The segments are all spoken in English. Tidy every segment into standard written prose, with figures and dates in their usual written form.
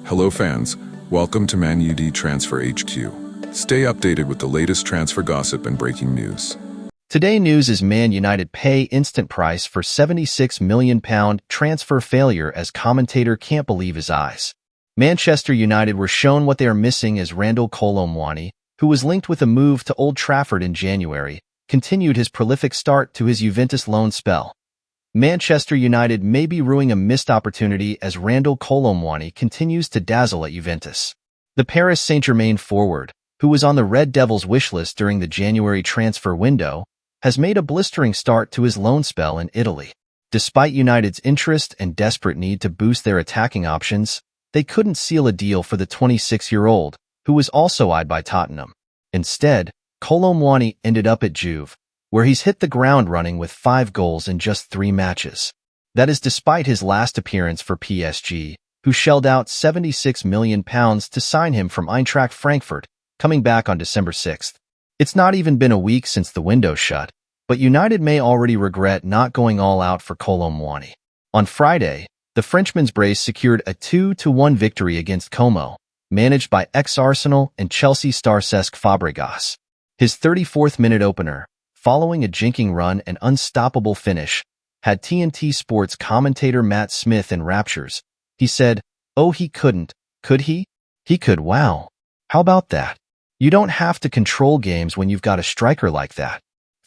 Hello fans, welcome to Man UD Transfer HQ. Stay updated with the latest transfer gossip and breaking news. Today news is Man United pay instant price for £76 million transfer failure as commentator can't believe his eyes. Manchester United were shown what they are missing as Randal Kolo Muani, who was linked with a move to Old Trafford in January, continued his prolific start to his Juventus loan spell. Manchester United may be ruining a missed opportunity as Randal Kolo Muani continues to dazzle at Juventus. The Paris Saint-Germain forward, who was on the Red Devils' wishlist during the January transfer window, has made a blistering start to his loan spell in Italy. Despite United's interest and desperate need to boost their attacking options, they couldn't seal a deal for the 26-year-old, who was also eyed by Tottenham. Instead, Kolo Muani ended up at Juve, where he's hit the ground running with 5 goals in just 3 matches. That is despite his last appearance for PSG, who shelled out £76 million to sign him from Eintracht Frankfurt, coming back on December 6th. It's not even been a week since the window shut, but United may already regret not going all out for Kolo Muani. On Friday, the Frenchman's brace secured a 2-1 victory against Como, managed by ex-Arsenal and Chelsea star Cesc Fabregas. His 34th-minute opener, following a jinking run and unstoppable finish, had TNT Sports commentator Matt Smith in raptures. He said, "Oh, he couldn't, could he? He could, wow. How about that? You don't have to control games when you've got a striker like that."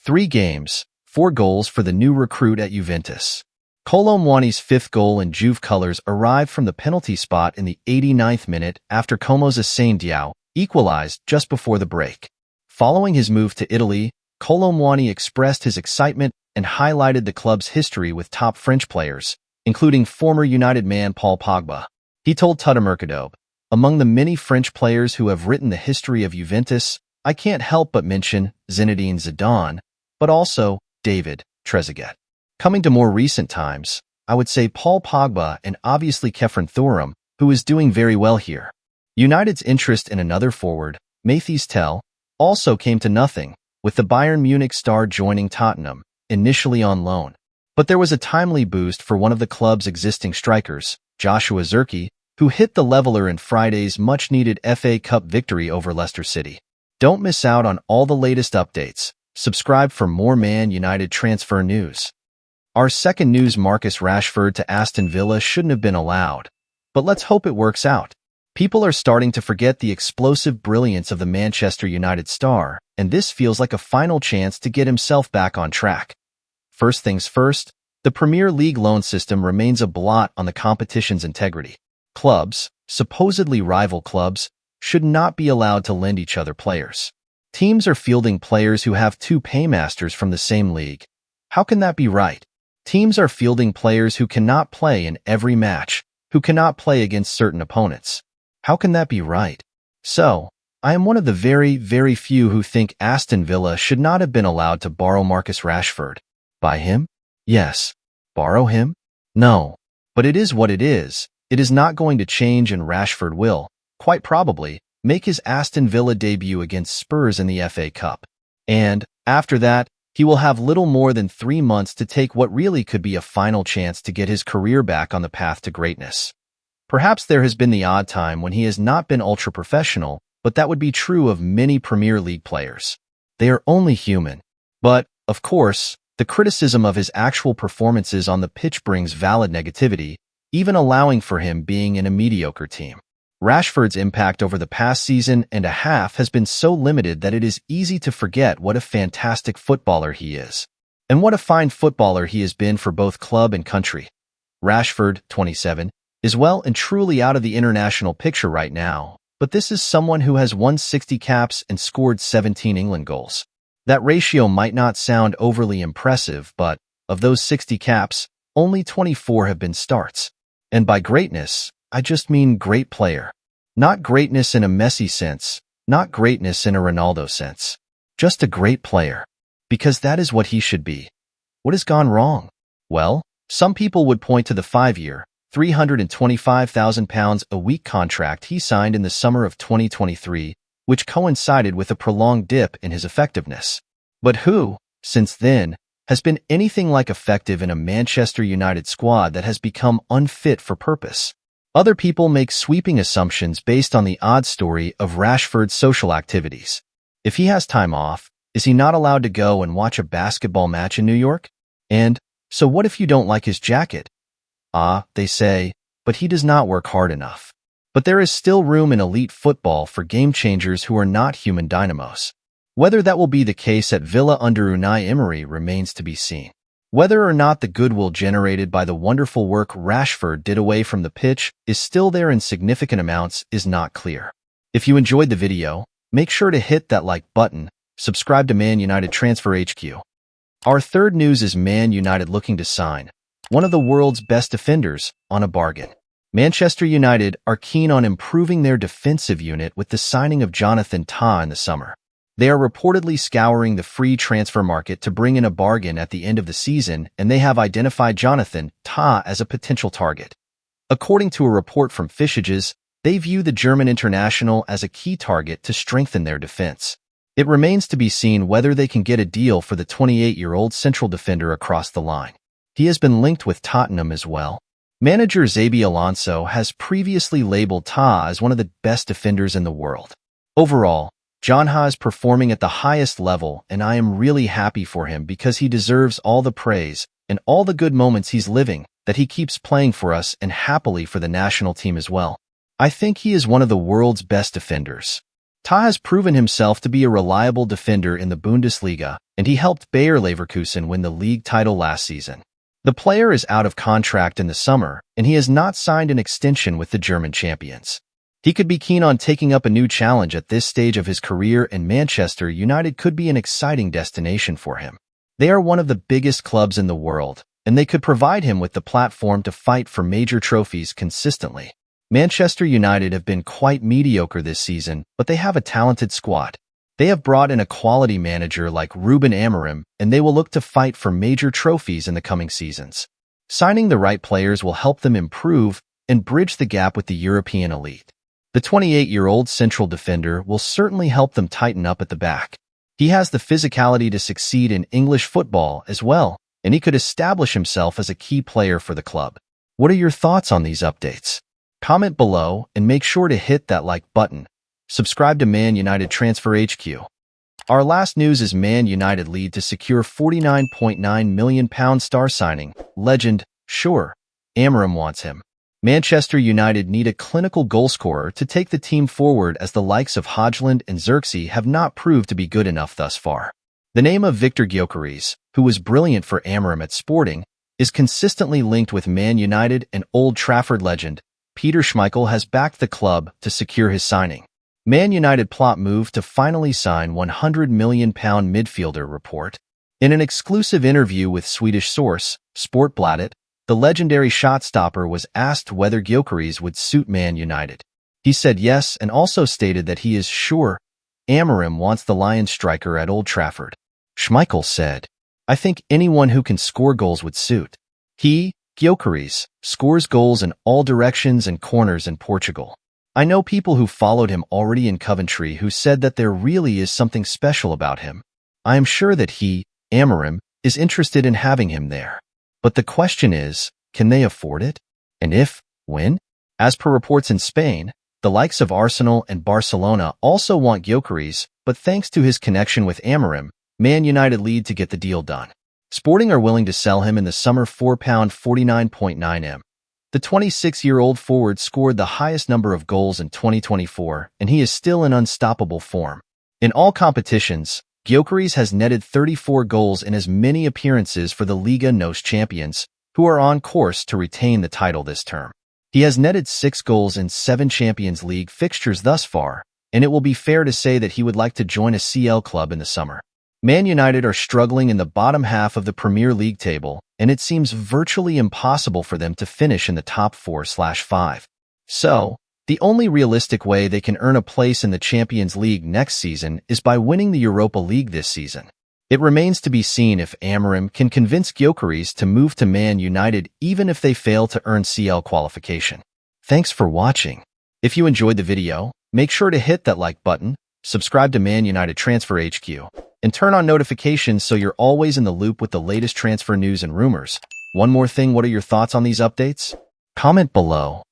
3 games, 4 goals for the new recruit at Juventus. Kolo Muani's 5th goal in Juve colours arrived from the penalty spot in the 89th minute after Como's Asane Diao equalized just before the break. Following his move to Italy, Kolo Muani expressed his excitement and highlighted the club's history with top French players, including former United man Paul Pogba. He told Tuttomercato, "Among the many French players who have written the history of Juventus, I can't help but mention Zinedine Zidane, but also David Trezeguet. Coming to more recent times, I would say Paul Pogba and obviously Kefren Thuram, who is doing very well here." United's interest in another forward, Mathys Tel, also came to nothing, with the Bayern Munich star joining Tottenham, initially on loan. But there was a timely boost for one of the club's existing strikers, Joshua Zirkzee, who hit the leveler in Friday's much-needed FA Cup victory over Leicester City. Don't miss out on all the latest updates. Subscribe for more Man United transfer news. Our second news: Marcus Rashford to Aston Villa shouldn't have been allowed. But let's hope it works out. People are starting to forget the explosive brilliance of the Manchester United star, and this feels like a final chance to get himself back on track. First things first, the Premier League loan system remains a blot on the competition's integrity. Clubs, supposedly rival clubs, should not be allowed to lend each other players. Teams are fielding players who have 2 paymasters from the same league. How can that be right? Teams are fielding players who cannot play in every match, who cannot play against certain opponents. How can that be right? So, I am one of the very, very few who think Aston Villa should not have been allowed to borrow Marcus Rashford. Buy him? Yes. Borrow him? No. But it is what it is. It is not going to change, and Rashford will, quite probably, make his Aston Villa debut against Spurs in the FA Cup. And, after that, he will have little more than 3 months to take what really could be a final chance to get his career back on the path to greatness. Perhaps there has been the odd time when he has not been ultra-professional, but that would be true of many Premier League players. They are only human. But, of course, the criticism of his actual performances on the pitch brings valid negativity, even allowing for him being in a mediocre team. Rashford's impact over the past season and a half has been so limited that it is easy to forget what a fantastic footballer he is. And what a fine footballer he has been for both club and country. Rashford, 27, is well and truly out of the international picture right now, but this is someone who has won 60 caps and scored 17 England goals. That ratio might not sound overly impressive, but, of those 60 caps, only 24 have been starts. And by greatness, I just mean great player. Not greatness in a Messi sense, not greatness in a Ronaldo sense. Just a great player. Because that is what he should be. What has gone wrong? Well, some people would point to the 5-year, £325,000 a week contract he signed in the summer of 2023, which coincided with a prolonged dip in his effectiveness. But who, since then, has been anything like effective in a Manchester United squad that has become unfit for purpose? Other people make sweeping assumptions based on the odd story of Rashford's social activities. If he has time off, is he not allowed to go and watch a basketball match in New York? And, so what if you don't like his jacket? They say, but he does not work hard enough. But there is still room in elite football for game changers who are not human dynamos. Whether that will be the case at Villa under Unai Emery remains to be seen. Whether or not the goodwill generated by the wonderful work Rashford did away from the pitch is still there in significant amounts is not clear. If you enjoyed the video, make sure to hit that like button, subscribe to Man United Transfer HQ. Our third news is Man United looking to sign one of the world's best defenders on a bargain. Manchester United are keen on improving their defensive unit with the signing of Jonathan Tah in the summer. They are reportedly scouring the free transfer market to bring in a bargain at the end of the season, and they have identified Jonathan Tah as a potential target. According to a report from Fishages, they view the German international as a key target to strengthen their defense. It remains to be seen whether they can get a deal for the 28-year-old central defender across the line. He has been linked with Tottenham as well. Manager Xabi Alonso has previously labeled Tah as one of the best defenders in the world. Overall, Jonha is performing at the highest level, and I am really happy for him because he deserves all the praise and all the good moments he's living, that he keeps playing for us and happily for the national team as well. I think he is one of the world's best defenders. Tah has proven himself to be a reliable defender in the Bundesliga, and he helped Bayer Leverkusen win the league title last season. The player is out of contract in the summer, and he has not signed an extension with the German champions. He could be keen on taking up a new challenge at this stage of his career, and Manchester United could be an exciting destination for him. They are one of the biggest clubs in the world, and they could provide him with the platform to fight for major trophies consistently. Manchester United have been quite mediocre this season, but they have a talented squad. They have brought in a quality manager like RUBEN Amorim, and they will look to fight for major trophies in the coming seasons. Signing the right players will help them improve and bridge the gap with the European elite. The 28-year-old central defender will certainly help them tighten up at the back. He has the physicality to succeed in English football as well, and he could establish himself as a key player for the club. What are your thoughts on these updates? Comment below and make sure to hit that like button. Subscribe to Man United Transfer HQ. Our last news is Man United lead to secure £49.9 million star signing. Legend, sure. Amorim wants him. Manchester United need a clinical goalscorer to take the team forward, as the likes of Højlund and Xerxes have not proved to be good enough thus far. The name of Victor Gyökeres, who was brilliant for Amorim at Sporting, is consistently linked with Man United, and Old Trafford legend Peter Schmeichel has backed the club to secure his signing. Man United plot move to finally sign £100 million midfielder report. In an exclusive interview with Swedish source, Sportbladet, the legendary shot-stopper was asked whether Gyökeres would suit Man United. He said yes, and also stated that he is sure Amorim wants the Lions striker at Old Trafford. Schmeichel said, "I think anyone who can score goals would suit. He, Gyökeres, scores goals in all directions and corners in Portugal. I know people who followed him already in Coventry who said that there really is something special about him. I am sure that he, Amorim, is interested in having him there. But the question is, can they afford it? And if, when?" As per reports in Spain, the likes of Arsenal and Barcelona also want Gyökeres, but thanks to his connection with Amorim, Man United lead to get the deal done. Sporting are willing to sell him in the summer £49.9 m. The 26-year-old forward scored the highest number of goals in 2024, and he is still in unstoppable form. In all competitions, Gyökeres has netted 34 goals in as many appearances for the Liga NOS champions, who are on course to retain the title this term. He has netted 6 goals in 7 Champions League fixtures thus far, and it will be fair to say that he would like to join a CL club in the summer. Man United are struggling in the bottom half of the Premier League table, and it seems virtually impossible for them to finish in the top 4/5. So, the only realistic way they can earn a place in the Champions League next season is by winning the Europa League this season. It remains to be seen if Amorim can convince Gyökeres to move to Man United even if they fail to earn CL qualification. Thanks for watching. If you enjoyed the video, make sure to hit that like button, subscribe to Man United Transfer HQ, and turn on notifications so you're always in the loop with the latest transfer news and rumors. One more thing, what are your thoughts on these updates? Comment below.